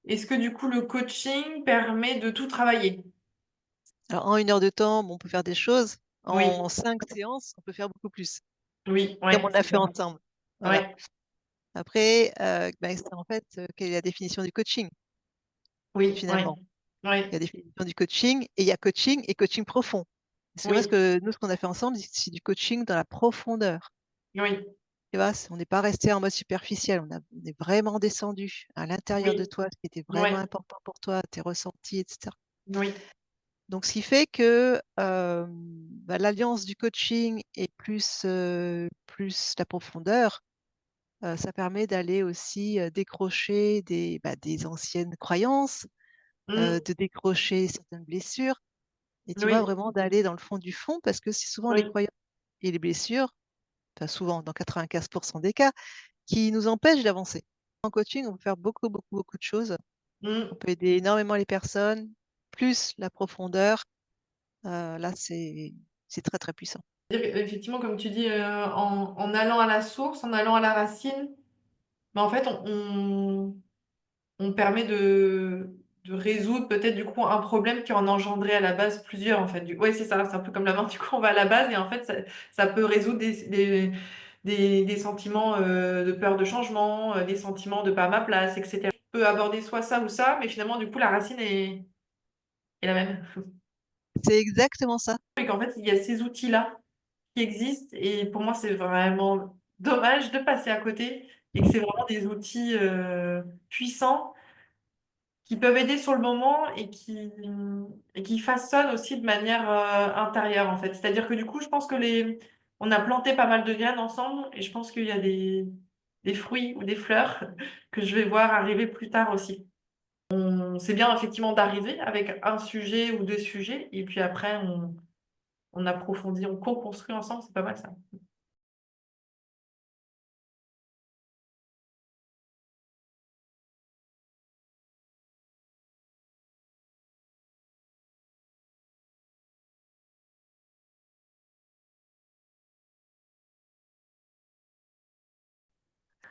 est-ce que du coup le coaching permet de tout travailler? Alors en 1 heure de temps, bon, on peut faire des choses. Oui, En 5 séances, on peut faire beaucoup plus, oui, comme ouais, on l'a c'est fait ça. ensemble. Voilà. Ouais, Après, bah, c'est en fait, quelle est la définition du coaching, oui, ouais, finalement? Il y a ouais, définition du coaching et il y a coaching et coaching profond. Parce que moi, oui, ce qu'on a fait ensemble, c'est du coaching dans la profondeur. oui, Tu vois? On n'est pas resté en mode superficiel, on est vraiment descendu à l'intérieur de oui, toi, ce qui était vraiment ouais, important pour toi, tes ressentis, et cetera. oui, Donc ce qui fait que, bah, l'alliance du coaching et plus la profondeur, ça permet d'aller aussi, décrocher des anciennes croyances, mmh, de décrocher certaines blessures et tu vois? oui, Vraiment d'aller dans le fond du fond parce que c'est souvent les oui, croyances et les blessures, enfin souvent dans 95 des cas, qui nous empêchent d'avancer. En coaching, on peut faire beaucoup, beaucoup, beaucoup de choses. On mmh. peut aider énormément les personnes, plus la profondeur, là c'est très, très puissant. C'est-à-dire qu'effectivement, comme tu dis, en allant à la source, en allant à la racine, bah, en fait, on permet de résoudre peut-être, du coup, un problème qui en engendrait à la base plusieurs, en fait. Du Ouais, c'est ça, c'est un peu comme la main, du coup, on va à la base et en fait, ça peut résoudre des sentiments, de peur de changement, des sentiments de pas à ma place et cetera. On peut aborder soit ça ou ça, mais finalement, du coup, la racine est la même. C'est exactement ça. Et qu'en fait, il y a ces outils-là qui existent et pour moi, c'est vraiment dommage de passer à côté et que c'est vraiment des outils, puissants qui peuvent aider sur le moment et qui façonnent aussi de manière, intérieure, en fait. C'est-à-dire que du coup, je pense que les on a planté pas mal de graines ensemble et je pense qu'il y a des fruits ou des fleurs que je vais voir arriver plus tard aussi. C'est bien effectivement d'arriver avec un sujet ou 2 sujets et puis après on approfondit, on co-construit ensemble, c'est pas mal ça.